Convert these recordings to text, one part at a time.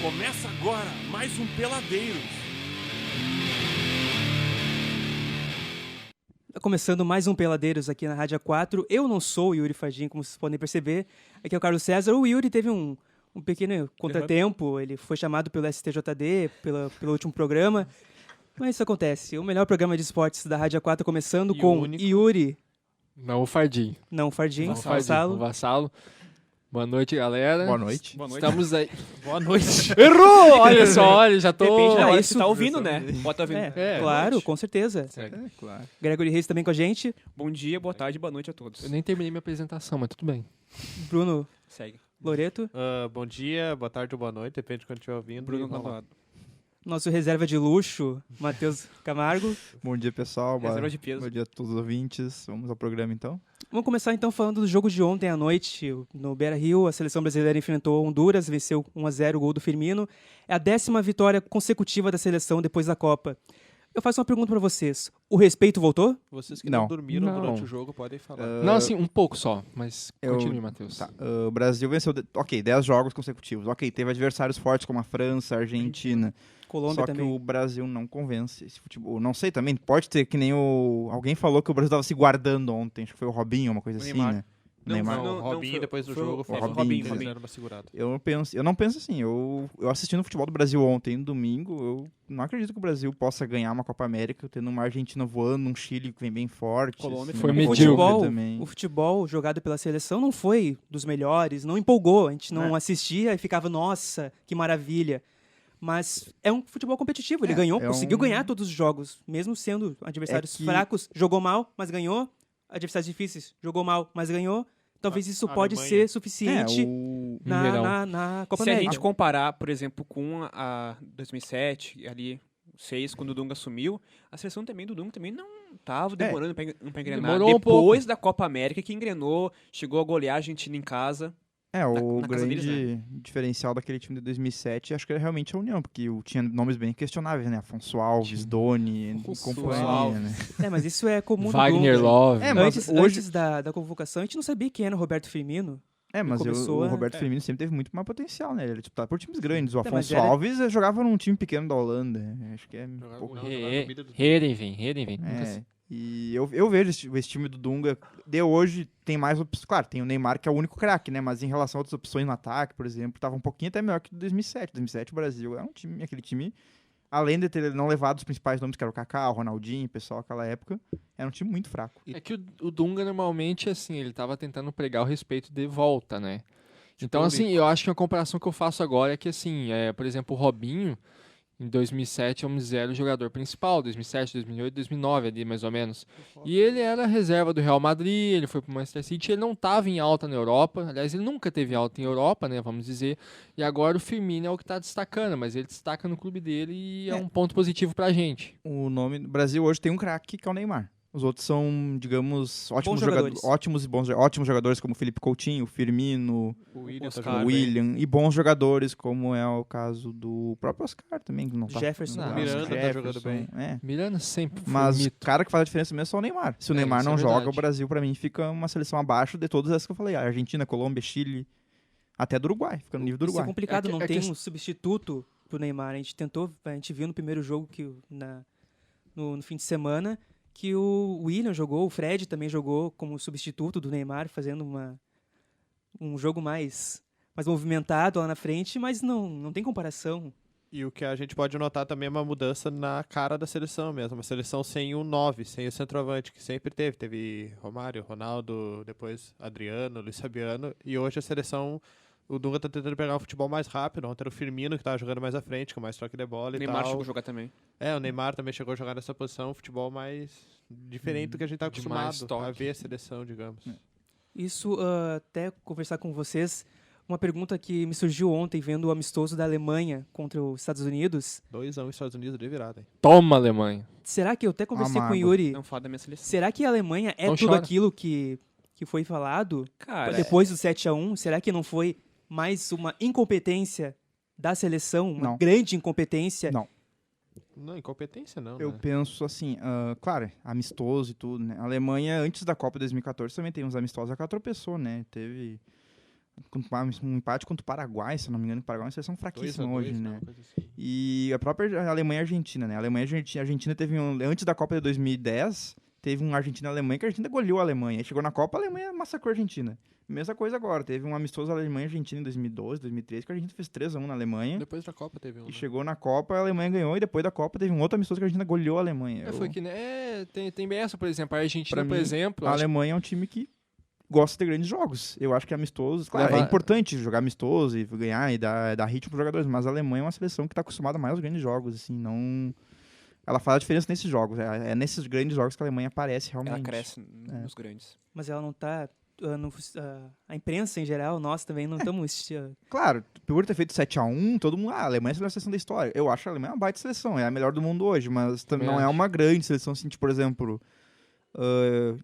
Começa agora mais um Peladeiros. Começando mais um Peladeiros aqui na Rádio 4. Eu não sou o Yuri Fagin, como vocês podem perceber. Aqui é o Carlos César. O Yuri teve um pequeno contratempo. Ele foi chamado pelo STJD, pelo último programa. Mas isso acontece. O melhor programa de esportes da Rádio 4 começando com Yuri. Não o Fardim. Não o Fardim. O Vassalo. Boa noite, galera. Boa noite. Estamos aí. Boa noite. Errou! Olha só, olha, já tô... Depende da hora que isso- você tá ouvindo, né? Pode estar ouvindo. Claro, com certeza. Claro. Gregory Reis também com a gente. Bom dia, boa tarde, boa noite a todos. Eu nem terminei minha apresentação, mas tudo bem. Bruno Segue. Loreto. Bom dia, boa tarde ou boa noite, depende de quando estiver ouvindo. Bruno E vamos lá. Conrado. Nosso reserva de luxo, Matheus Camargo. Bom dia, pessoal. Reserva de peso. Bom dia a todos os ouvintes. Vamos ao programa, então. Vamos começar então falando do jogo de ontem à noite. No Beira-Rio, a seleção brasileira enfrentou Honduras, venceu 1-0 o gol do Firmino. É a 10ª vitória consecutiva da seleção depois da Copa. Eu faço uma pergunta pra vocês. O respeito voltou? Vocês que não dormiram Não. durante o jogo podem falar. Não, assim, um pouco só, mas eu- continue, Matheus. Tá. O Brasil venceu, 10 jogos consecutivos. Ok, teve adversários fortes como a França, a Argentina. Colômbia Só também. que o Brasil não convence esse futebol. Não sei também, pode ter que nem alguém falou que o Brasil estava se guardando ontem. Acho que foi o Robinho, uma coisa O assim, Neymar. né? Não, Neymar. não, o Robinho foi- depois do foi jogo o foi Robinho, fizeram uma segurada. Eu não penso assim. Eu assistindo o futebol do Brasil ontem, no domingo, eu não acredito que o Brasil possa ganhar uma Copa América tendo uma Argentina voando, um Chile que vem bem forte. Colômbia Foi O medíocre futebol, também. o futebol jogado pela seleção não foi dos melhores, não empolgou. A gente não assistia e ficava, nossa, que maravilha. Mas é um futebol competitivo. Ele ganhou, conseguiu ganhar todos os jogos, mesmo sendo adversários que- fracos. Jogou mal, mas ganhou. Adversários difíceis, jogou mal, mas ganhou. Talvez isso a pode Alemanha. ser suficiente Mineirão. na Copa Se a América. gente comparar, por exemplo, com a 2007, ali, 6, quando o Dunga assumiu, a seleção também do Dunga também não tava demorando pra engrenar. Demorou um Depois da Copa América que engrenou, chegou a golear a Argentina em casa. O na casa deles, grande diferencial daquele time de 2007 acho que era realmente a união, porque tinha nomes bem questionáveis, né? Afonso Alves, Doni e companhia, Alves. né? Mas isso é comum do Wagner Dunga. Love. Mas Antes da convocação, a gente não sabia quem era o Roberto Firmino. Mas começou o a- Roberto Firmino sempre teve muito mais potencial, né? Ele era disputado por times grandes. O mas Afonso era- Alves jogava num time pequeno da Holanda. Acho que é um pouco... Herenveen. E eu vejo esse time do Dunga. De hoje tem mais opções. Claro, tem o Neymar, que é o único craque, né? Mas em relação a outras opções no ataque, por exemplo, tava um pouquinho até melhor que o 2007. 2007 o Brasil é um time, aquele time, além de ter não levado os principais nomes, que era o Kaká, o Ronaldinho, o pessoal naquela época, era um time muito fraco. É que o Dunga, normalmente, assim, ele tava tentando pregar o respeito de volta, né? Então, assim, eu acho que a comparação que eu faço agora é que, assim, por exemplo, o Robinho, em 2007, vamos dizer, era o jogador principal, 2007, 2008, 2009, ali, mais ou menos. E ele era reserva do Real Madrid, ele foi pro Manchester City, ele não estava em alta na Europa, aliás, ele nunca teve alta em Europa, né, vamos dizer, e agora o Firmino é o que está destacando, mas ele destaca no clube dele e é um ponto positivo pra gente. O nome do Brasil hoje tem um craque, que é o Neymar. Os outros são, digamos, ótimos jogadores. ótimos jogadores, como o Felipe Coutinho, o Firmino, O William tá o jogando bem. William, e bons jogadores, como é o caso do próprio Oscar também, que não tá... Jefferson. não, Miranda tá Jefferson, jogando bem. É. sempre foi Mas o mito. cara que faz a diferença mesmo é só o Neymar. Se o Neymar isso não é joga, verdade. o Brasil, pra mim, fica uma seleção abaixo de todas essas que eu falei. A Argentina, Colômbia, Chile, até do Uruguai. Fica no nível do Isso é Uruguai. complicado, não É tem que- um substituto pro Neymar. A gente viu no primeiro jogo no fim de semana que o William jogou, o Fred também jogou como substituto do Neymar, fazendo um jogo mais movimentado lá na frente, mas não tem comparação. E o que a gente pode notar também é uma mudança na cara da seleção mesmo. Uma seleção sem o 9, sem o centroavante, que sempre teve. Teve Romário, Ronaldo, depois Adriano, Luiz Fabiano. E hoje a seleção, o Dunga tá tentando pegar um futebol mais rápido. Ontem era o Firmino que tava jogando mais à frente, com mais troca de bola O e Neymar tal. chegou a jogar também. O Neymar também chegou a jogar nessa posição, um futebol mais diferente do que a gente tá de mais acostumado toque. a ver a seleção, digamos. Isso, até conversar com vocês, uma pergunta que me surgiu ontem vendo o amistoso da Alemanha contra os Estados Unidos. 2-1 Estados Unidos de virada, hein? Toma, Alemanha. Será que eu até conversei com o Amargo. Yuri? Não fala da minha seleção. Será que a Alemanha é Não tudo chora. aquilo que foi falado? Cara, Depois do 7-1, será que não foi mais uma incompetência da seleção? Uma Não. grande incompetência? Não. Não, incompetência não, Eu né? penso assim, claro, amistoso e tudo, né? A Alemanha, antes da Copa de 2014, também tem uns amistosos, ela tropeçou, né? Teve Um empate contra o Paraguai, se eu não me engano. O Paraguai é uma seleção 2-2, fraquíssima hoje, né? uma coisa assim. E a própria Alemanha e Argentina, né? A Alemanha e a Argentina teve antes da Copa de 2010, teve um Argentina e Alemanha que a Argentina goleou a Alemanha. Aí chegou na Copa, a Alemanha massacrou a Argentina. Mesma coisa agora, teve um amistoso Alemanha e Argentina em 2012, 2013, que a Argentina fez 3-1 na Alemanha. Depois da Copa teve um. E Né? chegou na Copa, a Alemanha ganhou, e depois da Copa teve um outro amistoso que a Argentina goleou a Alemanha. Foi que, né? Tem bem essa, por exemplo. A Argentina, Pra por mim, exemplo. A acho- Alemanha é um time que gosta de grandes jogos. Eu acho que amistosos, claro, Leva- é importante jogar amistoso e ganhar e dar ritmo para os jogadores, mas a Alemanha é uma seleção que está acostumada mais aos grandes jogos, assim, não... Ela faz a diferença nesses jogos, é nesses grandes jogos que a Alemanha aparece realmente. Ela cresce nos grandes. Mas ela não tá... a imprensa em geral, nós também não estamos... Claro, por ter feito 7-1, todo mundo, a Alemanha é a melhor seleção da história. Eu acho a Alemanha uma baita seleção, é a melhor do mundo hoje, mas também não é acho. uma grande seleção, assim, tipo, por exemplo,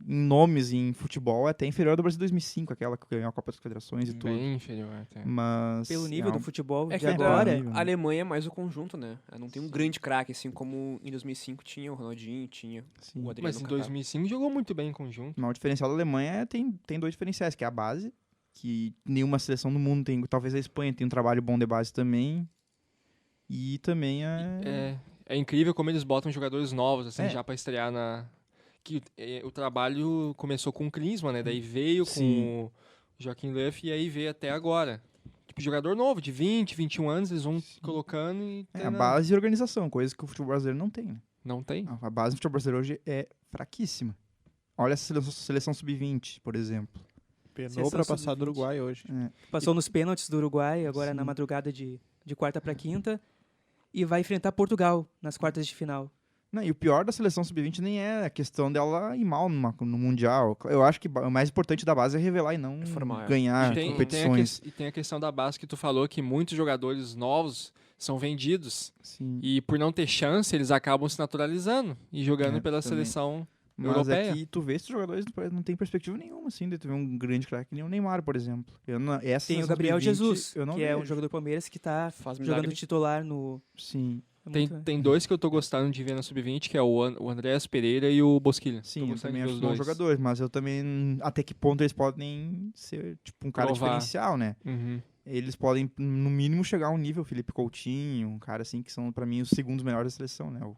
em nomes em futebol, é até inferior do Brasil 2005, aquela que ganhou a Copa das Confederações e tudo. Bem inferior até. Mas... Pelo nível é do futebol É de que agora... nível, né? a Alemanha é mais o conjunto, né? Ela não tem um grande craque, assim como em 2005 tinha o Ronaldinho, tinha Sim. o Adriano Mas em Kaká. 2005 jogou muito bem em conjunto. Mas o diferencial da Alemanha tem dois diferenciais, que é a base, que nenhuma seleção do mundo tem, talvez a Espanha tem um trabalho bom de base também, e também É incrível como eles botam jogadores novos, assim, É. já pra estrear na... Que o trabalho começou com o Klinsmann, né? Daí veio Sim. com o Joachim Löw e aí veio até agora. Tipo, jogador novo, de 20, 21 anos, eles vão colocando e a treinando. base e organização, coisa que o futebol brasileiro não tem, né? Não tem? A base do futebol brasileiro hoje é fraquíssima. Olha a seleção sub-20, por exemplo. Penou Seleção pra passar do sub-20. Uruguai hoje. Passou nos pênaltis do Uruguai, agora Sim. na madrugada de quarta para quinta. E vai enfrentar Portugal nas quartas de final. Não, e o pior da seleção sub-20 nem é a questão dela ir mal no Mundial. Eu acho que o mais importante da base é revelar e não formar, ganhar E competições. tem a questão da base que tu falou, que muitos jogadores novos são vendidos. Sim. E por não ter chance, eles acabam se naturalizando e jogando pela também. seleção Mas europeia. é que tu vê esses jogadores não tem perspectiva nenhuma, assim, de tu ver um grande craque, nem o Neymar, por exemplo. Essa Tem o seleção Gabriel sub-20, Jesus, eu não que é um vejo. jogador do Palmeiras que tá Faz jogando milagre. titular no... Sim, Tem dois que eu tô gostando de ver na Sub-20, que é o Andréas Pereira e o Bosquilha. sim, Tô eu gostando também de ver acho os bons dois. jogadores, mas eu também, até que ponto eles podem ser, tipo, um cara Provar. diferencial, né? Uhum. Eles podem, no mínimo, chegar a um nível Felipe Coutinho, um cara assim, que são, pra mim, os segundos melhores da seleção, né? O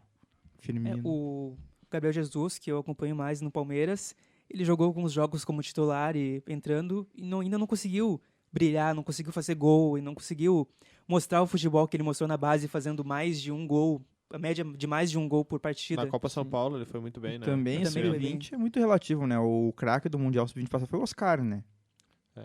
Firmino. O Gabriel Jesus, que eu acompanho mais no Palmeiras, ele jogou alguns jogos como titular e entrando e ainda não conseguiu brilhar, não conseguiu fazer gol e não conseguiu mostrar o futebol que ele mostrou na base, fazendo mais de um gol, a média de mais de um gol por partida. Na Copa São Paulo ele foi muito bem, né? Também, Também foi sub-20 é muito relativo, né? O craque do Mundial sub-20 passado foi o Oscar, né?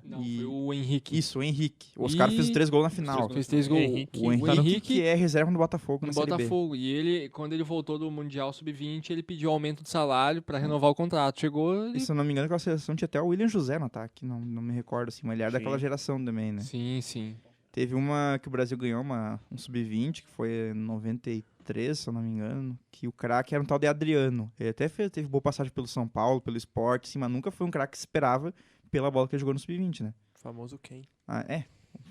Não, E- foi o Henrique. Isso, o Henrique. O Oscar E- fez 3 gols na final. Fez 3 gols. Henrique. O Henrique, que é reserva no Botafogo no na Série B. Botafogo. E ele, quando ele voltou do Mundial Sub-20, ele pediu aumento de salário pra renovar o contrato. Chegou E e... se eu não me engano, aquela seleção tinha até o William José no ataque, não me recordo, assim, mas ele era Sim. daquela geração também, né? Sim, sim. Teve uma que o Brasil ganhou, um sub-20, que foi em 93, se eu não me engano, que o craque era um tal de Adriano. Ele até teve boa passagem pelo São Paulo, pelo Sport, assim, mas nunca foi um craque que se esperava pela bola que ele jogou no sub-20, né? O famoso Ken. Ah,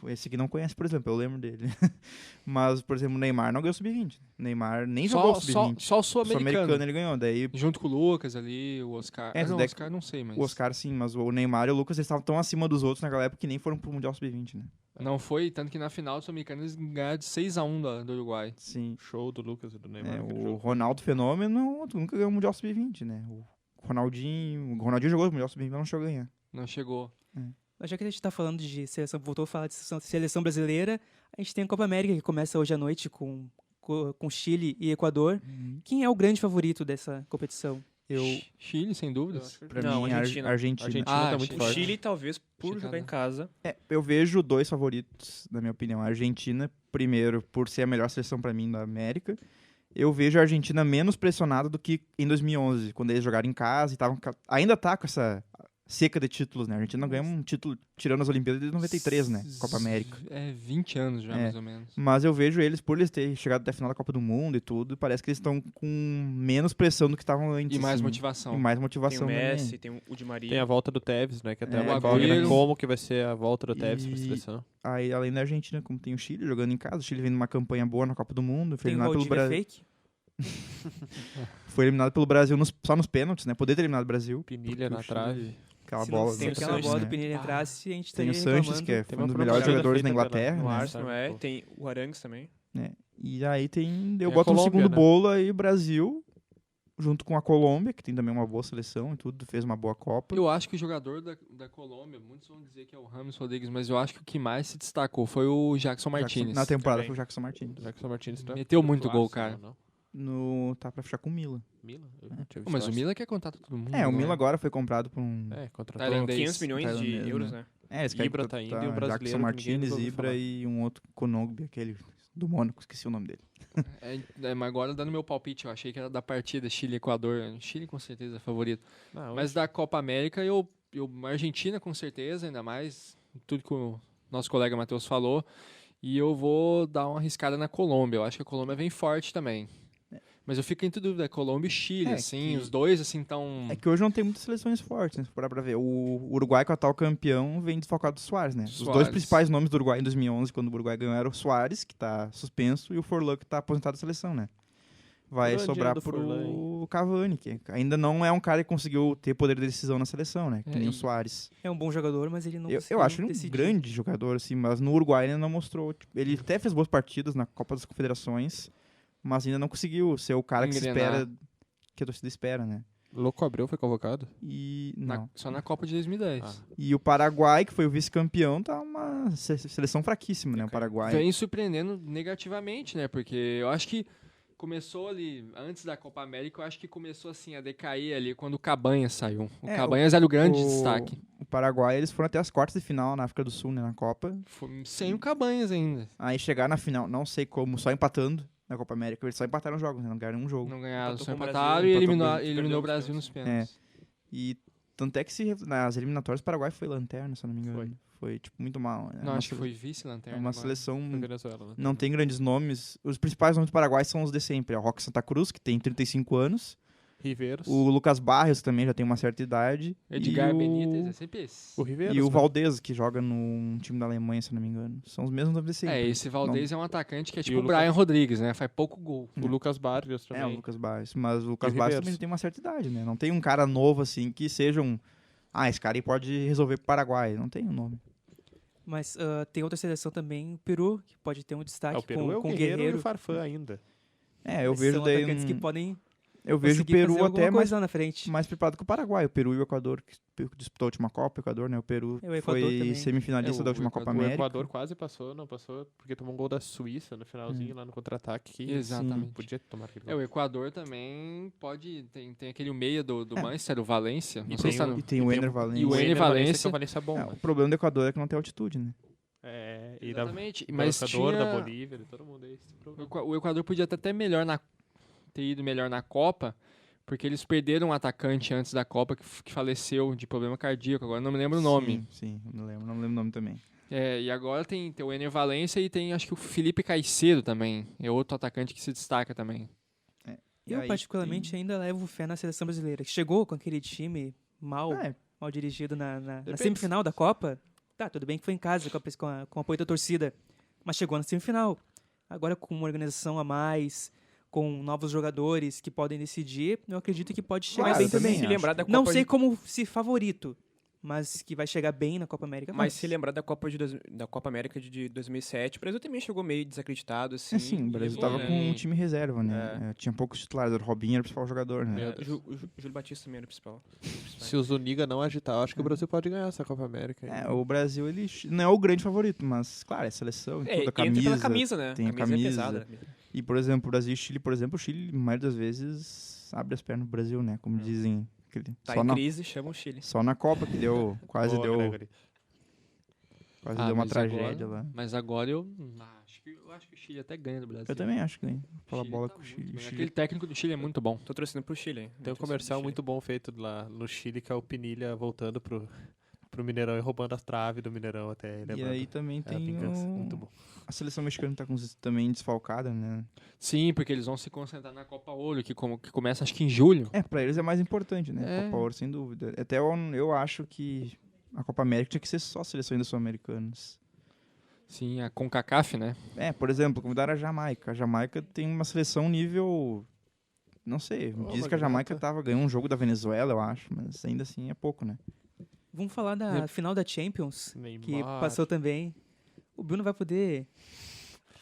esse aqui não conhece, por exemplo, eu lembro dele. Mas, por exemplo, o Neymar não ganhou sub-20. O Neymar nem jogou Só, sub-20. só o O Sul-Americano Sul-Americano. ele ganhou, daí Junto com o Lucas ali, o Oscar. É, não, o daí- Oscar não sei, mas... o Oscar sim, mas o Neymar e o Lucas eles estavam tão acima dos outros naquela época que nem foram pro Mundial sub-20, né? Não foi, tanto que na final do Sul-Americano eles ganharam de 6-1 do Uruguai. Sim. Show do Lucas e do Neymar. É, aquele o jogo. Ronaldo Fenômeno nunca ganhou o Mundial Sub-20, né? O Ronaldinho jogou o Mundial Sub-20, mas não chegou a ganhar. Não chegou. Mas já que a gente tá falando de seleção, voltou a falar de seleção brasileira, a gente tem a Copa América que começa hoje à noite com Chile e Equador. Quem é o grande favorito dessa competição? Chile, sem dúvidas. Pra Não, mim, Argentina. Argentina. Argentina Ah, tá muito Chile. O forte. Chile, talvez, por Chile, jogar em né? casa. Eu vejo dois favoritos, na minha opinião. A Argentina, primeiro, por ser a melhor seleção pra mim da América. Eu vejo a Argentina menos pressionada do que em 2011, quando eles jogaram em casa e estavam... Ainda tá com essa seca de títulos, né? A Argentina ganhou um título tirando as Olimpíadas de 93, né? Copa América. É, 20 anos já, É. mais ou menos. Mas eu vejo eles, por eles terem chegado até a final da Copa do Mundo e tudo, parece que eles estão com menos pressão do que estavam antes. E mais assim. motivação. E mais Tem o motivação Messi, também. tem o Di Maria. Tem a volta do Tevez, né? Que até É, é uma o incógnita Agüero. como que vai ser a volta do Tevez pra E- seleção. Aí, além da Argentina, como tem o Chile jogando em casa, o Chile vem numa campanha boa na Copa do Mundo, foi Tem o eliminado pelo Valdívia Brasil. Fake? Foi eliminado pelo Brasil só nos pênaltis, né? Poder ter eliminado o Brasil. Pinilha porque na o Chile- trave. Aquela Se bola. não, se do aquela Sanches, bola né? do Pinheiro entrasse, a gente Tem estaria o Sanches, reclamando. que é Tem um uma dos melhores propaganda jogadores da feita Inglaterra. no No Arsenal, Arsenal, pô. tem o Arangues também. Né? E aí eu Tem a boto no Colômbia, segundo né? bolo aí o Brasil, junto com a Colômbia, que tem também uma boa seleção e tudo, fez uma boa Copa. Eu acho que o jogador da Colômbia, muitos vão dizer que é o Rames Rodrigues, mas eu acho que o que mais se destacou foi o Jackson Martinez. Na temporada também. foi o Jackson Martins. Jackson Martins tá Meteu indo muito pro gol, Arsenal, cara. não? Tá pra fechar com o Milan. Milan? Eu não tinha visto Mas o Arsenal. Milan quer contar todo mundo. O né? Milan agora foi comprado por um... É, contratou. Tailandês. 500 milhões de Tailandês, euros, né? né? Eles querem Ibra tá indo e um contratar brasileiro Jackson que ninguém Martinez, nunca ouviu Ibra falar. e um outro Konogbi, aquele do Mônaco, esqueci o nome dele. Mas agora dando meu palpite, eu achei que era da partida Chile-Equador. Chile com certeza é favorito. Não, Mas da Copa América, eu Argentina com certeza, ainda mais tudo que o nosso colega Matheus falou. E eu vou dar uma arriscada na Colômbia. Eu acho que a Colômbia vem forte também. Mas eu fico entre dúvida, Colômbia e Chile, assim, que- os dois, assim, tão... É que hoje não tem muitas seleções fortes, né? Se for parar pra ver. O Uruguai, que é o atual campeão, vem desfalcado do Suárez, né? Os dois Suárez. principais nomes do Uruguai em 2011, quando o Uruguai ganhou, era o Suárez, que tá suspenso, e o Forlan, que tá aposentado da seleção, né? Vai Grande sobrar ano do Forlan, pro Cavani, que ainda não é um cara que conseguiu ter poder de decisão na seleção, né? Que É, nem o e- Suárez. É um bom jogador, mas ele não Eu conseguiu acho ele um decidir. grande jogador, assim, mas no Uruguai ele ainda não mostrou. Tipo, ele até fez boas partidas na Copa das Confederações, mas ainda não conseguiu ser o cara que se Engrenar. espera, que a torcida espera, né? Louco Abreu foi convocado? E não. Só na Copa de 2010. Ah. E o Paraguai, que foi o vice-campeão, tá uma seleção fraquíssima, né? O Paraguai. Vem surpreendendo negativamente, né? Porque eu acho que começou ali, antes da Copa América, eu acho que começou assim a decair ali quando o Cabanhas saiu. O É, Cabanhas era o grande o- destaque. O Paraguai, eles foram até as quartas de final na África do Sul, né? Na Copa. Sem o Cabanhas ainda. Aí chegar na final, não sei como, só empatando na Copa América. Eles só empataram jogos, né? Não ganharam um jogo. Não ganharam, Empatou só com o empataram Brasil, e empatou eliminou, com o Brasil, eliminou perdeu o nos Brasil nos pênaltis. pênaltis. E tanto é que nas eliminatórias o Paraguai foi lanterna, se eu não me engano. Foi tipo, muito mal. Né? Não, Uma acho que sele- foi É vice-lanterna. uma agora. seleção... Foi Venezuela, né? Não tem grandes nomes. Os principais nomes do Paraguai são os de sempre. É o Roque Santa Cruz, que tem 35 anos. Riveiros. O Lucas Barrios também já tem uma certa idade. Edgar e o... Benítez, é sempre esse. O Riveiros. E o né? Valdez, que joga num time da Alemanha, se eu não me engano. São os mesmos nomes de sempre. É, esse Valdez é um atacante que é tipo o o Brian Rodrigues, né? Faz pouco gol. O Lucas Barrios também. É, o Lucas Barrios. Mas o Lucas E o Barrios Riveiros. também já tem uma certa idade, né? Não tem um cara novo, assim, que seja um... Ah, esse cara aí pode resolver pro Paraguai. Não tem um nome. Mas tem outra seleção também, o Peru, que pode ter um destaque o Peru com, é o com o Guerreiro e Guerreiro. o Farfã ainda. É, eu Mas vejo são daí... atacantes que podem Eu vejo o conseguir Peru fazer alguma até mais, coisa lá na frente. mais preparado que o Paraguai. O Peru e o Equador, que disputou a última Copa. O Equador, né? O Peru É, o Equador foi também. semifinalista É, da o última Copa Equador- O América. Equador quase passou, não passou, porque tomou um gol da Suíça no finalzinho, lá no contra-ataque. Que Exatamente. Podia tomar aquele É, gol. o Equador também pode. Tem aquele meia do Manchester, o Valência. Não E sei se tá tem no. E tem o Ener Valencia. e o Ener Valencia. Que é o Valência bom, É, né? o problema do Equador é que não tem altitude, né? É, e Exatamente. da Mas Equador, tinha... da Bolívia, de todo mundo aí. esse problema. O Equador podia até melhor ter ido melhor na Copa, porque eles perderam um atacante antes da Copa que faleceu de problema cardíaco. Agora não me lembro o nome. Sim, não lembro o nome também. É, e agora tem o Ener Valencia e tem acho que o Felipe Caicedo também. É outro atacante que se destaca também. E Eu, aí particularmente, ainda levo fé na seleção brasileira, que chegou com aquele time mal É, dirigido na Depende. semifinal da Copa. Tá, tudo bem que foi em casa, com apoio da torcida, mas chegou na semifinal. Agora, com uma organização a mais, com novos jogadores que podem decidir, eu acredito que pode chegar Claro, bem eu também também. Se lembrar da Copa Não sei de- como se favorito, mas que vai chegar bem na Copa América. Mas se lembrar da da Copa América de 2007, o Brasil também chegou meio desacreditado, assim. É sim, o Brasil E- tava é. com um time reserva, né? É, tinha poucos titulares, o Robinho era o principal jogador, né? O Júlio Batista também era o principal. Se o Zuniga não agitar, eu acho que o Brasil pode ganhar essa Copa América. aí. É, o Brasil, ele não é o grande favorito, mas, claro, é seleção e É, tudo, a entra pela camisa. camisa, né? tem a é camisa. pesada. E, por exemplo, o Brasil e Chile, o Chile, a maioria das vezes, abre as pernas no Brasil, né? Como dizem. Tá Só em na, crise, chama o Chile. só na Copa que deu, quase Boa, deu Gregory. Quase Ah, deu uma mas tragédia agora- lá. Mas agora eu acho que o Chile até ganha do Brasil. Eu também acho que ganha. Fala Chile bola tá com o muito Chile. bem. O Chile- Aquele técnico do Chile é muito bom. Tô torcendo pro Chile. hein? Tem um Tô torcendo comercial pro muito bom feito lá no Chile, que é o Pinilha voltando pro Mineirão e roubando as traves do Mineirão até ele E aí também É a tem vingança, muito bom. a seleção mexicana tá também desfalcada, né? Sim, porque eles vão se concentrar na Copa Ouro, que começa acho que em julho. É, pra eles é mais importante, né? É. Copa Ouro, sem dúvida. Até eu acho que a Copa América tinha que ser só seleções sul-americanas. Sim, a CONCACAF, né? É, por exemplo, convidaram a Jamaica. A Jamaica tem uma seleção nível... Não sei, diz que a Jamaica ganhou um jogo da Venezuela, eu acho, mas ainda assim é pouco, né? Vamos falar da final da Champions, que Neymar. passou também. O Bruno vai poder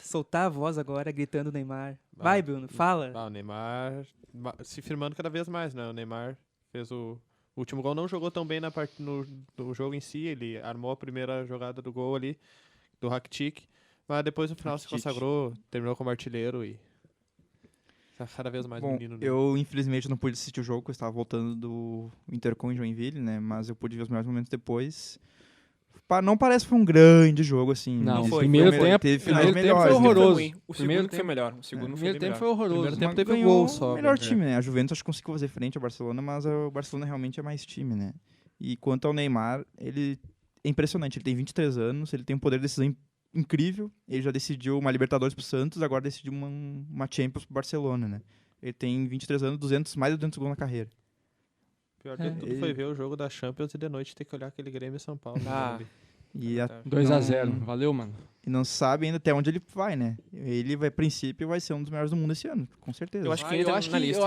soltar a voz agora, gritando Neymar. Vai, Bruno, fala. O Neymar se firmando cada vez mais, né? O Neymar fez o último gol, não jogou tão bem no jogo em si, ele armou a primeira jogada do gol ali, do Rakitic, mas depois no final se consagrou, terminou como artilheiro e tá cada vez mais Bom, menino. Né? eu infelizmente não pude assistir o jogo, porque eu estava voltando do Intercom em Joinville, né? Mas eu pude ver os melhores momentos depois. Não parece que foi um grande jogo, assim. Não, Ele foi. Primeiro tempo- teve finais primeiro tempo melhores. foi né? horroroso. O Primeiro segundo foi tempo- melhor. O segundo foi Primeiro bem tempo foi melhor. horroroso. Primeiro tempo teve Ganhou gol só. o melhor né? time, né? A Juventus acho que conseguiu fazer frente ao Barcelona, mas o Barcelona realmente é mais time, né? E quanto ao Neymar, ele é impressionante. Ele tem 23 anos, ele tem um poder de decisão incrível. Ele já decidiu uma Libertadores pro Santos, agora decidiu uma Champions pro Barcelona, né? Ele tem 23 anos, mais de 200 gols na carreira. Pior de tudo foi ver o jogo da Champions e de noite ter que olhar aquele Grêmio e São Paulo. Ah. né? E, a- 2-0. não- Valeu, mano. e não sabe ainda até onde ele vai, né? Ele vai, a princípio, vai ser um dos melhores do mundo esse ano, com certeza. Eu acho que entra na lista.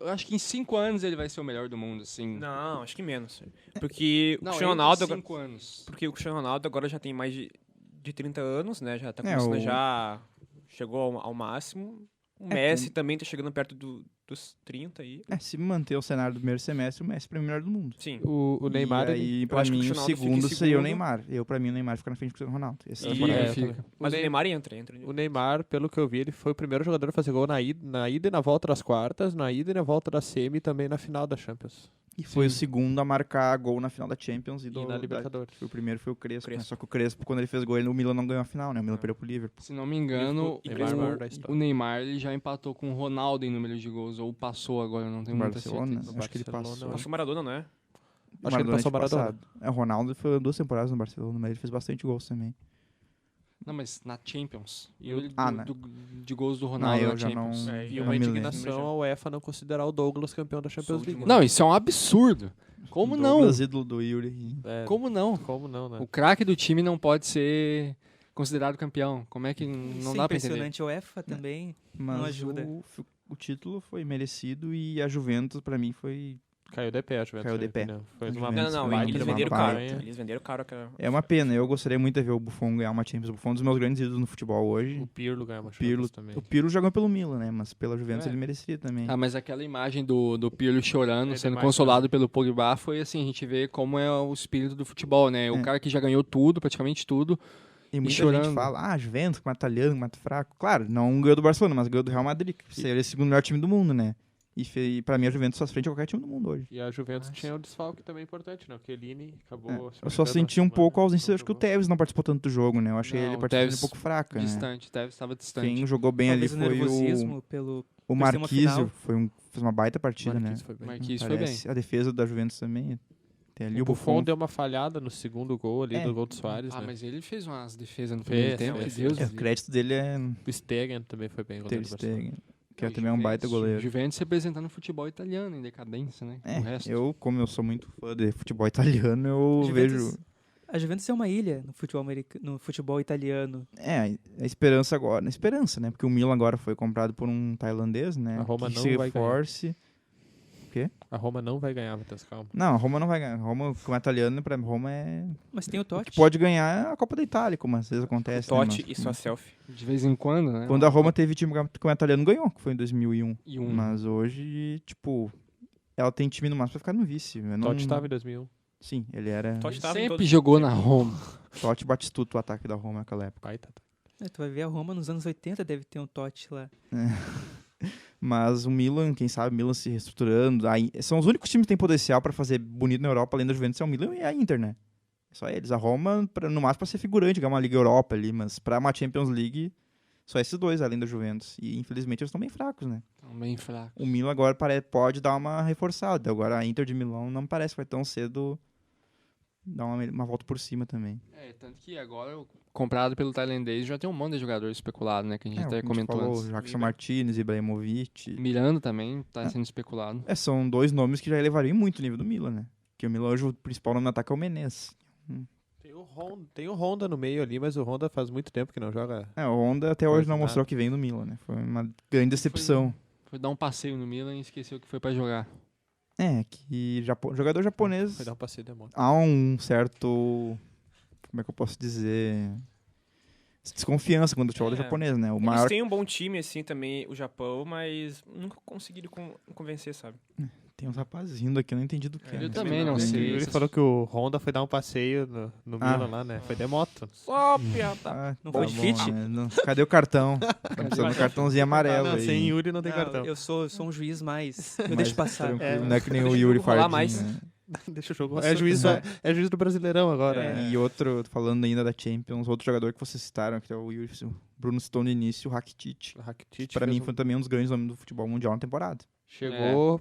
Eu acho que em 5 anos ele vai ser o melhor do mundo, assim. Não, acho que menos. Porque Não, o Cristiano Ronaldo agora, 5 anos. porque o Cristiano Ronaldo agora já tem mais de 30 anos, né? Já tá É, começando, o- já chegou ao máximo. O Messi também tá chegando perto dos 30 aí. Se manter o cenário do primeiro semestre, o Messi é o melhor do mundo. Sim. O Neymar, e ele... aí, eu pra acho que o mim, o Cristiano Ronaldo segundo fica em seria o segundo. Neymar. Pra mim, o Neymar fica na frente do Cristiano Ronaldo. Essa E- temporada. É, fica. Mas o Ney- Neymar entra. O Neymar, pelo que eu vi, ele foi o primeiro jogador a fazer gol na ida e na volta das quartas, na ida e na volta da semi e também na final da Champions. E foi o segundo a marcar gol na final da Champions e, E na Libertadores. O primeiro foi o Crespo, né? Crespo. Só que o Crespo, quando ele fez gol, o Milan não ganhou a final, né? O Milan perdeu pro Liverpool. Se não me engano, E Neymar, maior da o história. Neymar ele já empatou com o Ronaldo em número de gols, ou passou agora, eu não tenho muita Barcelona? certeza. No Acho que ele Barcelona, passou. Passou o Maradona, não é? Acho que ele Maradona passou tinha Maradona. passado. O Ronaldo foi 2 temporadas no Barcelona, mas ele fez bastante gols também. Não, mas na Champions. E Eu- ele né? de gols do Ronaldo eu na já Champions. não... É, E eu uma não me indignação lembro. a UEFA não considerar o Douglas campeão da Champions Sou League. demais. Não, isso é um absurdo. Como lembro. não? Douglas, ídolo do Yuri. É, Como não? Como não, né? O craque do time não pode ser considerado campeão. Como é que não Isso é dá pra entender? impressionante. O UEFA também Mas não ajuda. o título foi merecido e a Juventus, pra mim, foi... Caiu de pé, a Juventus, Caiu na de minha pé. opinião. Foi A uma Juventus Não, foi eles uma venderam baita. caro. Eles venderam caro aquela... É uma pena, eu gostaria muito de ver o Buffon ganhar uma Champions. O Buffon é um dos meus grandes ídolos no futebol hoje. O Pirlo ganhou uma Pirlo- Champions também. O Pirlo jogou pelo Milan, né? Mas pela Juventus É. ele merecia também. Ah, mas aquela imagem do Pirlo chorando, É sendo demais, consolado pelo Pogba, foi assim, a gente vê como é o espírito do futebol, né? O É. cara que já ganhou tudo, praticamente tudo. E muita chorando. gente fala, Juventus, mata italiano, mata fraco. Claro, não ganhou do Barcelona, mas ganhou do Real Madrid, que seria o segundo melhor time do mundo, né? E pra mim a Juventus faz frente a qualquer time do mundo hoje. E a Juventus tinha um desfalque também importante, né? O Chiellini acabou... se Eu só machucando senti um na pouco a semana, ausência, não acho que o jogou. Tevez não participou tanto do jogo, né? Eu achei Não, ele o participação Tevez um pouco fraca, né? Distante, Tevez estava distante. Quem jogou bem Talvez ali o foi nervosismo pelo... o ser uma Marquisio, final. fez uma baita partida, né? Marquinhos foi bem. Marquinhos foi bem. Parece. A defesa da Juventus também. Tem ali O o Buffon deu uma falhada no segundo gol ali, É. do gol do Soares, Ah, né? mas ele fez umas defesas no Fez, primeiro tempo, fez, que Deus O me crédito dele é O Stegen também foi bem, Ter goleiro do Barcelona. Stegen, que é também um baita goleiro. Juventus representando o futebol italiano em decadência, né? O resto. Como eu sou muito fã de futebol italiano, eu vejo... A Juventus é uma ilha no futebol, no futebol italiano. A esperança agora... A esperança, né? Porque o Milan agora foi comprado por um tailandês, né? A Roma que não se vai ganhar. reforce. A Roma não vai ganhar, Matheus, calma. Não, a Roma não vai ganhar. A Roma, como é italiano, pra Roma é... Mas tem o O Totti. que pode ganhar é a Copa da Itália, como às vezes acontece. né, Totti mas- e sua selfie. De vez em quando, né? Quando a Roma teve time como é italiano, ganhou, que foi em 2001. E um. Mas hoje, tipo... Ela tem time no máximo pra ficar no vice. Eu não... Totti estava em 2001. Sim, ele era... Totti tava em Sempre todos- jogou na Roma. Totti e Batistuta, o ataque da Roma naquela época. Baita. Tu vai ver a Roma nos anos 80 deve ter um Totti lá. Mas o Milan, quem sabe, o Milan se reestruturando. São os únicos times que têm potencial pra fazer bonito na Europa, além da Juventus, é o Milan e a Inter, né? É só eles. A Roma, no máximo, pra ser figurante, ganhar uma Liga Europa ali, mas pra uma Champions League, só esses dois, além da Juventus. E infelizmente eles estão bem fracos, né? Tão bem fraco. O Milan agora pode dar uma reforçada. Agora a Inter de Milão não parece que vai tão cedo dar uma volta por cima também. É, tanto que agora, comprado pelo tailandês, já tem um monte de jogador especulado, né? Que a gente até como a gente comentou falou, antes. Jackson Martinez, Ibrahimovic. Miranda também tá sendo especulado. São dois nomes que já elevariam muito o nível do Milan, né? Porque o Milan hoje o principal nome no ataque é o Menez. Tem o Honda no meio ali, mas o Honda faz muito tempo que não joga. O Honda até hoje Quase não nada. mostrou que vem no Milan, né? Foi uma grande decepção. Foi dar um passeio no Milan e esqueceu que foi pra jogar. É, que jogador japonês Foi dar um passeio de moto. há um certo... Como é que eu posso dizer? Desconfiança quando o futebol é japonês, né? O Eles maior... têm um bom time, assim, também, o Japão, mas nunca conseguiram convencer, sabe? Tem uns rapazes rindo aqui, eu não entendi do que. Eu Eu né? também não O sei. Yuri falou que o Honda foi dar um passeio no Milan lá, né? Foi de moto. Só piada. Ah, Não tá foi de bom, fit? né? Não- Cadê o cartão? Tá precisando do cartãozinho amarelo Não, aí. sem Yuri não tem Não, cartão. eu sou um juiz mais... Eu Mais deixo passar. tranquilo, não é que nem o Deixa o Yuri jogo rolar Fardinho, mais. né? Deixa o jogo. Nossa, É juiz do Brasileirão agora. É. E outro, falando ainda da Champions, outro jogador que vocês citaram, que é o Yuri, o Bruno citou no início, o Rakitic. O Rakitic Pra fez mim foi também um dos grandes nomes do futebol mundial na temporada. Chegou,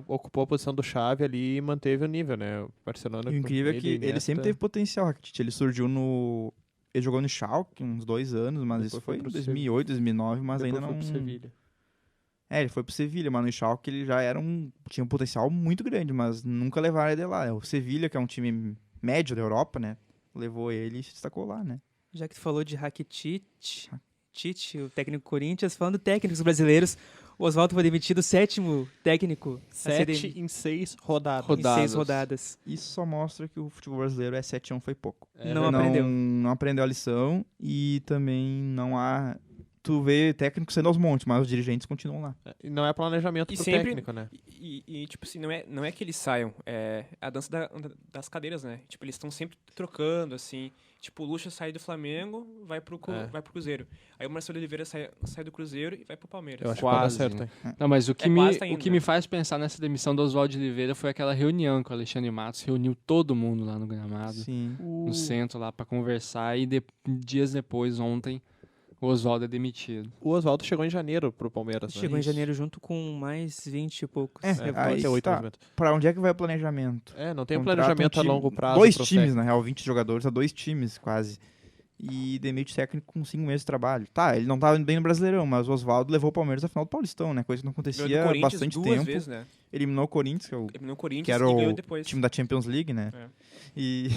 ocupou a posição do Xavi ali e manteve o nível, né? O Barcelona. E o incrível é que ele Iniesta, sempre teve potencial, o Rakitic. Ele surgiu no... Ele jogou no Schalke uns 2 anos, mas Depois isso foi foi em pro 2008, 2009, mas depois ainda foi não... pro Sevilha. É, ele foi pro Sevilha, mas no Schalke ele já era tinha um potencial muito grande, mas nunca levaram ele lá. O Sevilha, que é um time médio da Europa, né? Levou ele e se destacou lá, né? Já que tu falou de Rakitic, o técnico do Corinthians, falando de técnicos brasileiros, o Oswaldo foi demitido, o 7º técnico a ser 7 em 6 rodadas. em 6 rodadas. Isso só mostra que o futebol brasileiro é 7-1 foi pouco. Não aprendeu. Não aprendeu a lição e também não há... Tu vê técnicos sendo aos montes, mas os dirigentes continuam lá. E não é planejamento E pro sempre- técnico, né? E, tipo assim, não é que eles saiam, é a dança das cadeiras, né? Tipo, eles estão sempre trocando, assim. Tipo, o Lucha sai do Flamengo, vai pro Cruzeiro. Aí o Marcelo Oliveira sai do Cruzeiro e vai pro Palmeiras. Eu acho que vai dar Quase, certo, né? hein? Não, mas o que, quase tá o indo, que né? me faz pensar nessa demissão do Oswaldo de Oliveira foi aquela reunião com o Alexandre Matos, reuniu todo mundo lá no gramado, Sim. no centro lá pra conversar e dias depois, ontem, o Oswaldo é demitido. O Oswaldo chegou em janeiro pro Palmeiras, né? Chegou em janeiro junto com mais 20 e poucos. É, É, aí 48 tá. mais ou menos. Pra onde é que vai o planejamento? É, não tem um Contrata planejamento time- a longo prazo. 2 pro times, técnico. na real, 20 jogadores, a 2 times quase. E demite o técnico com 5 meses de trabalho. Tá, ele não tava bem no Brasileirão, mas o Oswaldo levou o Palmeiras à final do Paulistão, né? Coisa que não Ganhou do acontecia há Corinthians bastante 2 tempo. vezes, né? Eliminou o Corinthians, que é o Eliminou o Corinthians que era e ganhou o depois. time da Champions League, né? É. E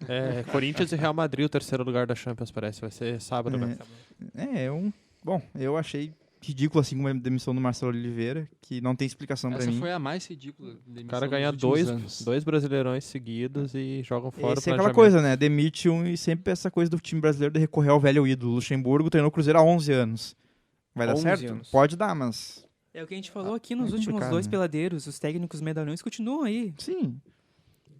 É, Corinthians e Real Madrid, o terceiro lugar da Champions, parece. Vai ser sábado, né? Bom, eu achei ridículo assim como a demissão do Marcelo Oliveira, que não tem explicação pra Essa mim. foi a mais ridícula demissão O cara dos ganha últimos anos. dois brasileirões seguidos e jogam fora Essa o é aquela planejamento. coisa, né? Demite um e sempre essa coisa do time brasileiro de recorrer ao velho ídolo. O Luxemburgo treinou o Cruzeiro há 11 anos. Vai dar 11 certo? anos. Pode dar, mas... É o que a gente falou aqui nos é últimos complicado, 2 né? peladeiros, os técnicos medalhões continuam aí. Sim.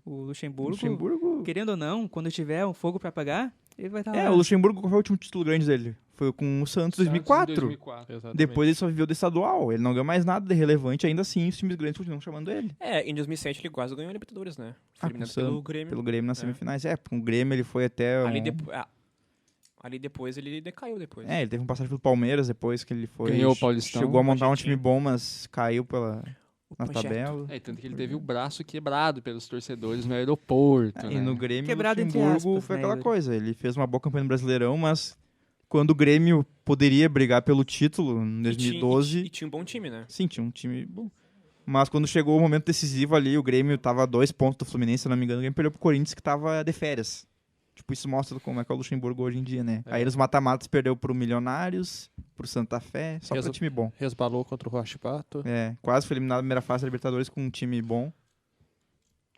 O O Luxemburgo, Luxemburgo... querendo ou não, quando tiver um fogo pra apagar, ele vai estar lá. o Luxemburgo, qual foi o último título grande dele? Foi com o Santos em 2004. 2004. Exatamente. Depois ele só viveu do estadual. Ele não ganhou mais nada de relevante, ainda assim os times grandes continuam chamando ele. Em 2007 ele quase ganhou a Libertadores, né? Ah, Foi eliminado com o pelo Grêmio. Pelo Grêmio nas semifinais. Com o Grêmio ele foi até... Ali depois ele decaiu depois. Ele teve um passagem pelo Palmeiras depois que ele foi... Ganhou o Paulistão. Chegou a montar um Projetinho. time bom, mas caiu na projeto. tabela. É, tanto que ele teve o braço quebrado pelos torcedores no aeroporto, E né? no Grêmio, Quebrado o entre Luxemburgo aspas, foi né, aquela Yuri? coisa. Ele fez uma boa campanha no Brasileirão, mas quando o Grêmio poderia brigar pelo título em 2012... E tinha um bom time, né? Sim, tinha um time bom. Mas quando chegou o momento decisivo ali, o Grêmio tava a 2 pontos do Fluminense, se eu não me engano, o Grêmio perdeu pro Corinthians, que tava de férias. Tipo, isso mostra como é que é o Luxemburgo hoje em dia, né? Aí nos mata-matas perdeu pro Milionários, pro Santa Fé, só pra time bom. Resbalou contra o Rocha Pato. Quase foi eliminado na primeira fase da Libertadores com um time bom.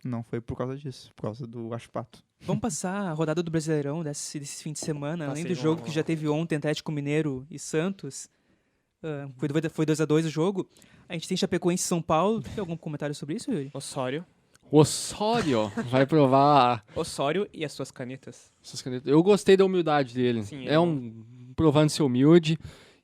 Não foi por causa disso, por causa do Aspato. Vamos passar a rodada do Brasileirão desse fim de semana, além do jogo que já teve ontem, Atlético Mineiro e Santos. Foi 2-2 o jogo. A gente tem Chapecoense e São Paulo. Tem algum comentário sobre isso, Yuri? Osório. O Osório vai provar Osório e as suas canetas. essas canetas. Eu gostei da humildade dele. Sim, é provando ser humilde.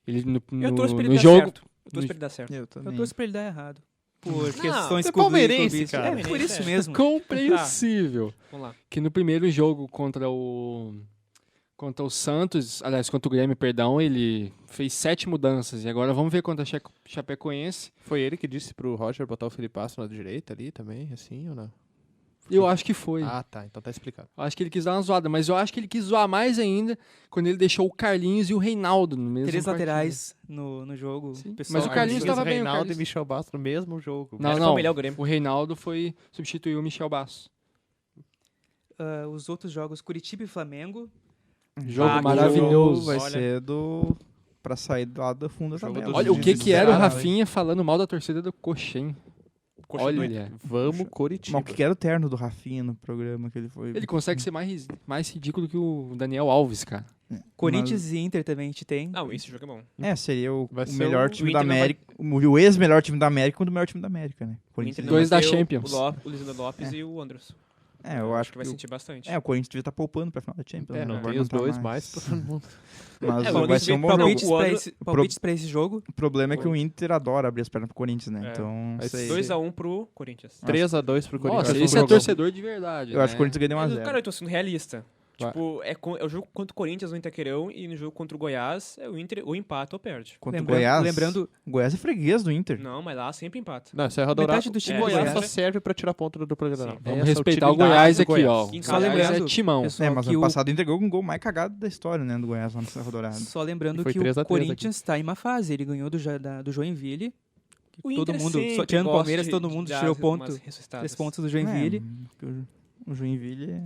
Ele Eu torço pra ele no dar jogo. certo. Eu torço pra ele dar certo. Eu também. Eu torço pra ele dar errado. Por Não, questões você é palmeirense, clubísticas. cara. É, por isso mesmo. Compreensível. Vamos lá. Que no primeiro jogo contra o Santos, aliás, contra o Grêmio, perdão, ele fez 7 mudanças. E agora vamos ver contra a Chapecoense. Foi ele que disse pro Roger botar o Felipasso na direita ali também, assim ou não? Eu acho que foi. Ah, tá. Então tá explicado. Eu acho que ele quis dar uma zoada, mas eu acho que ele quis zoar mais ainda quando ele deixou o Carlinhos e o Reinaldo no mesmo 3 partido. laterais no jogo. Sim. Pessoal, Mas o Carlinhos Fez tava bem, o Reinaldo Carlinhos. e Michel Bastos no mesmo jogo. Não, Era não. pra melhor o Grêmio. O Reinaldo substituiu o Michel Basso. Os outros jogos, Curitiba e Flamengo. Jogo Ah, maravilhoso. Vai Olha. ser pra sair lá do fundo da Jogo tabela. do Olha o que era o Desesperado, Rafinha falando mal da torcida do Coxa, hein? Coxa doido. Olha, Vamos, Coritiba. Mas o que era o terno do Rafinha no programa que ele foi? ele consegue ser mais ridículo que o Daniel Alves, cara. Corinthians e Inter também a gente tem. Não, esse jogo é bom. Seria o Vai ser melhor o time Inter da não vai- América. O ex-melhor time da América contra o melhor time da América, né? O Corinthians Inter não- Dois vai da ter Champions. O Lisandro Lopes e o Andros. eu acho que vai que sentir bastante. o Corinthians devia estar poupando pra final da Champions. né? Não Agora tem os tá dois mais pra todo mundo. Mas É, o vai Corinthians ser um vem bom pra jogo. Palpites, o pra Andro- esse, palpites pra esse jogo. O problema é que o Inter adora abrir as pernas pro Corinthians, né? É. Então, Vai sei. ser 2x1 pro Corinthians. 3-2 pro Corinthians. Nossa, esse é torcedor de verdade. Eu acho que o Corinthians ganha Mas, 1x0. cara, eu tô sendo realista. Vai. Tipo, é o jogo contra o Corinthians no Itaquerão e no jogo contra o Goiás é o Inter ou empata ou perde. Contra o Lembrando- Goiás. lembrando- O Goiás é freguês do Inter. Não, mas lá sempre empata. Não, Serra Dourada. Metade do time o do Goiás Goiás. só serve pra tirar ponto do programa. Sim. Vamos Essa respeitar o utilidade Goiás do aqui, ó. Só Goiás lembrando, é timão. pessoal, Mas que ano o- passado o Inter ganhou com o gol mais cagado da história, né? Do Goiás lá no Serra Dourada. Só lembrando Foi que o 3-3 Corinthians está em uma fase. Ele ganhou do Joinville. Que O todo Inter mundo, sempre só tirando o gosta Palmeiras, de- todo de mundo dar tirou umas ponto. ressuscitadas. 3 pontos do Joinville. O Joinville é...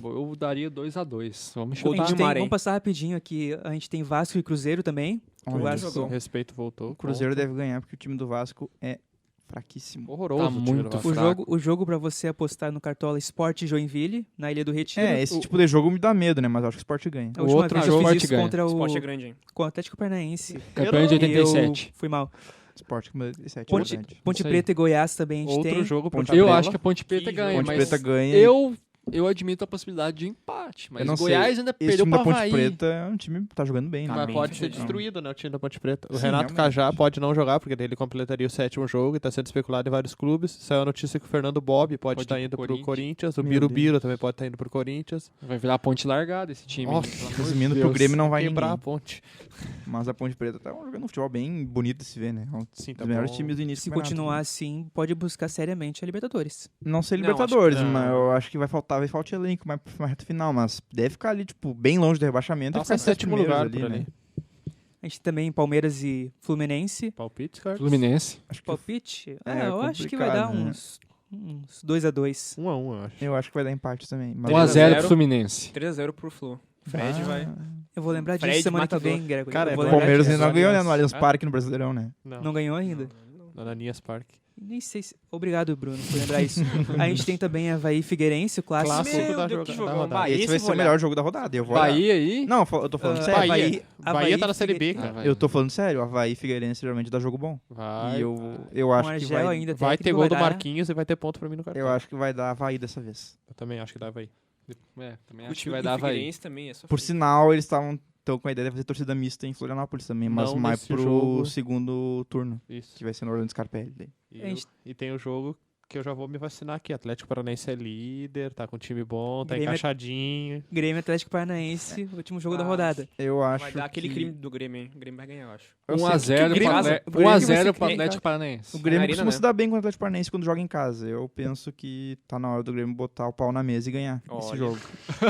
Eu daria 2-2. Vamos Gol A de chutar. gente tem, Maré. vamos passar rapidinho aqui. A gente tem Vasco e Cruzeiro também. Olha, O Vasco- jogão. Respeito voltou. O Cruzeiro deve ganhar porque o time do Vasco é fraquíssimo. Horroroso. Tá o time do muito Vasco. O jogo para você apostar no Cartola Sport Joinville, na Ilha do Retiro. Esse tipo de jogo me dá medo, né? Mas eu acho que o Sport ganha. A última outro vez eu jogo fiz Sport isso ganha. contra O o, esporte é grande, hein? com o Atlético Paranaense. Campeão de E 87. eu fui mal. Sport com 17, é Ponte, verdade. Ponte Isso aí. Preta e Goiás também a gente Outro tem. jogo pra Ponte Eu Preta. acho que a Ponte Preta Que ganha, Ponte mas Preta ganha. eu admito a possibilidade de empate. Mas Eu não o Goiás sei. ainda Esse perdeu time pra da Ponte Havaí. Preta é um time que tá jogando bem, né? Mas bem pode ser fechadinho. destruído, né? O time da Ponte Preta. O Sim, Renato realmente. Cajá pode não jogar, porque daí ele completaria o 7º jogo e tá sendo especulado em vários clubes. Saiu a notícia que o Fernando Bob pode Pode estar ir indo pro pro Corinthians. O Meu Birubiru também pode estar indo pro Corinthians. Vai virar a ponte largada esse time. Nossa, pelo amor de Resumindo, Deus. pro Grêmio não vai Quebrar a ninguém. ponte. Mas a Ponte Preta tá jogando um futebol bem bonito de se ver, né? Um Sim, dos tá melhores bom. times do início Se do campeonato. continuar assim, pode buscar seriamente a Libertadores. Não sei Não, Libertadores, acho que não. mas eu acho que vai faltar elenco mais pra reta final, mas deve ficar ali, tipo, bem longe do rebaixamento e Tá ficar em em sétimo lugar ali, por ali. né? A gente também Palmeiras e Fluminense. Palpite, cara? Fluminense. Acho que Palpite? É eu acho que vai dar complicado, né? uns 2-2. 1-1, eu acho. eu acho que vai dar empate também. Mas 1x0 pro 0. Fluminense. 3x0 pro Flu. Fred Ah, vai. Eu vou lembrar disso Fred semana que matador. vem, Gregory. Cara, Eu é vou O lembrar Palmeiras disso. ainda não ganhou, né? No Allianz Ah. Parque no Brasileirão, né? Não ganhou ainda. No Ananias Parque. Nem sei se... Obrigado, Bruno, por lembrar isso. A gente tem também Havaí e Figueirense, o clássico. Clássico Meu da Deus, que joga- da jogão. rodada. Bahia, Esse vai esse ser o vou melhor jogo da rodada. Eu vou olhar. Bahia aí. Não, eu tô falando Ah, sério. Bahia. Bahia tá na Série B, Figue- cara. Vai. Eu tô falando sério. Havaí e Figueirense geralmente dá jogo bom. Vai. E eu Com acho que Argel vai... ainda Vai técnico, ter gol do dar- Marquinhos e vai ter ponto pra mim no cartão. Eu acho que vai dar Havaí dessa vez. Eu também acho que dava aí. Também O acho que time vai do dar Havaí. Figueirense também é só Por frio. sinal, eles estão com a ideia de fazer torcida mista em Florianópolis também, mas Não mais nesse pro jogo. segundo turno, Isso. que vai ser no Orlando Scarpelli. daí. E, A gente- e tem o jogo que eu já vou me vacinar aqui. Atlético Paranaense é líder, tá com um time bom, tá Grêmio é- encaixadinho. Grêmio Atlético Paranaense, último jogo da Ah, rodada. Eu acho Vai dar aquele que... crime do Grêmio, hein? O Grêmio vai ganhar, eu acho. Eu sei 1x0 que o pro Grêmio- Atle- o Grêmio 1x0 vai pro ser- Atlético Paranaense. O Grêmio Na arena, costuma né? se dar bem com o Atlético Paranaense quando joga em casa. Eu penso que tá na hora do Grêmio botar o pau na mesa e ganhar esse Olha. jogo.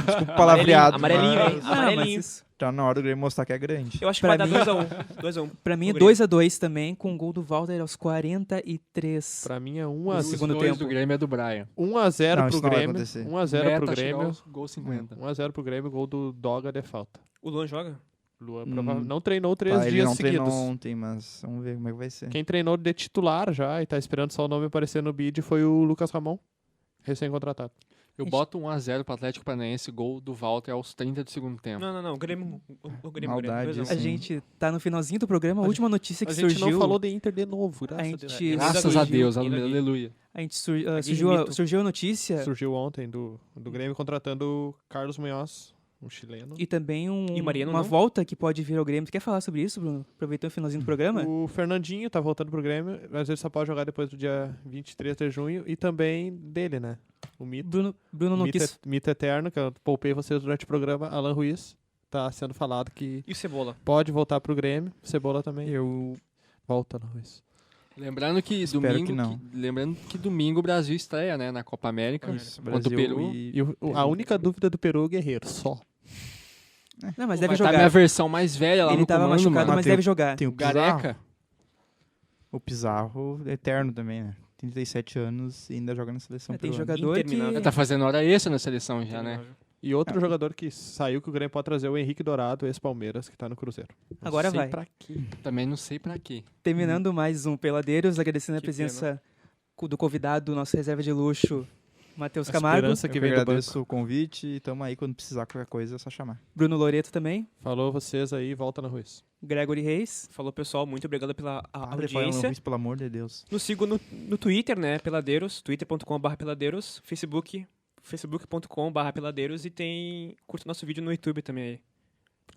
Desculpa o palavreado. Amarelinho, mas hein? Ah, mas Amarelinho. isso, Tá na hora do Grêmio mostrar que é grande. Eu acho que Pra vai dar mim- 2x1. 2x1. pra mim é O Grêmio. 2-2 também, com o gol do Walter aos 43. Pra mim é No 1x0 segundo Os dois tempo. do Grêmio é do Brian. Não, pro isso não vai Grêmio. acontecer. 1x0 pro Meta chega Grêmio. aos gol 50. 1x0 pro Grêmio, gol do Doga de falta. O Luan joga? Luan Hum. não treinou 3 Tá, ele dias não seguidos. treinou ontem, mas vamos ver como é que vai ser. Quem treinou de titular já e tá esperando só o nome aparecer no bid foi o Lucas Ramon, recém-contratado. Eu boto 1x0 pro Atlético Paranaense, gol do Walter aos 30 do segundo tempo. Não. O Grêmio. O Grêmio. Maldade, 2x1. A Sim. gente tá no finalzinho do programa, a última notícia que A gente surgiu. não falou de Inter de novo, A graças a gente- Deus. Ainda Graças aqui, a Deus, ainda aqui. aleluia. A gente Aqui surgiu, mito. surgiu a notícia Surgiu ontem do Grêmio contratando o Carlos Munhoz, um chileno. e também E o Mariano uma não? volta que pode vir ao Grêmio. Tu quer falar sobre isso, Bruno? Aproveitando o finalzinho do programa? O Fernandinho tá voltando pro Grêmio, mas ele só pode jogar depois do dia 23 de junho. E também dele, né? O mito. Bruno não quis. Mito eterno, que eu poupei vocês durante o programa, Alan Ruiz. Tá sendo falado que E o Cebola? pode voltar pro Grêmio. Cebola também. Eu Volta, Alan Ruiz. Lembrando que Espero domingo, que não. lembrando que domingo o Brasil estreia, né, na Copa América Isso, contra o Brasil Peru. E a única dúvida do Peru é o Guerreiro, só. Não, mas Vai deve tá jogar. minha versão mais velha lá Ele no tava comando, machucado, mano. mas Tem- deve jogar. tem o Pizarro. Gareca. O Pizarro é eterno também, né? 37 anos e ainda joga na seleção Tem peruana. jogador que... Interminável. Tá fazendo hora extra na seleção já, né? E outro jogador que saiu que o Grêmio pode trazer é o Henrique Dourado, ex-Palmeiras, que tá no Cruzeiro. Não Agora sei vai. pra quê. Também não sei pra quê. Terminando mais um Peladeiros, agradecendo a Que presença do convidado, nosso reserva de luxo, Matheus A Camargo. esperança Eu que vem do banco. agradeço o convite e tamo aí quando precisar qualquer coisa, é só chamar. Bruno Loreto também. Falou vocês aí, volta na Ruiz. Gregory Reis. Falou, pessoal, muito obrigado pela Para de falar no audiência. Luiz, pelo amor de Deus. Nos sigam no Twitter, né? Peladeiros, twitter.com/peladeiros, facebook.com/peladeiros e curta nosso vídeo no YouTube também aí,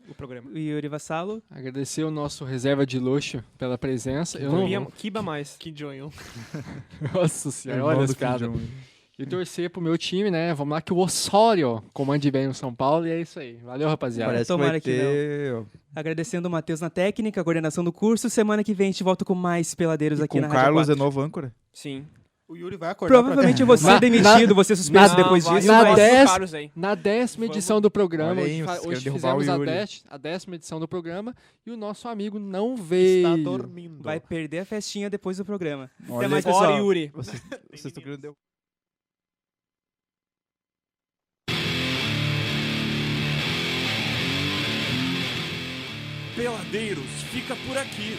o programa. O Yuri Vassalo. Agradecer o nosso reserva de luxo pela presença. Eu não... Kiba mais. Kim Jong-un. Nossa senhora, Irmão olha as do Kim piadas. Jong-un. E torcer pro meu time, né? Vamos lá que o Osório comande bem no São Paulo e é isso aí. Valeu, rapaziada. Parece que Tomara vai que não. ter... Agradecendo o Matheus na técnica, a coordenação do curso. Semana que vem a gente volta com mais peladeiros E aqui com na o Rádio Carlos 4. de novo âncora. Sim. O Yuri vai acordar Provavelmente eu pra... vou ser demitido, vou ser suspenso depois disso. na mas 10 Carlos aí. Na 10ª edição do programa, Olha aí, hoje, vocês querem hoje derrubar o fizemos Yuri. a 10ª edição do programa e o nosso amigo não veio. Está dormindo. Vai perder a festinha depois do programa. Olha Até mais, aí. pessoal. Fora, Yuri. Vocês estão querendo derrubar. Peladeiros, fica por aqui.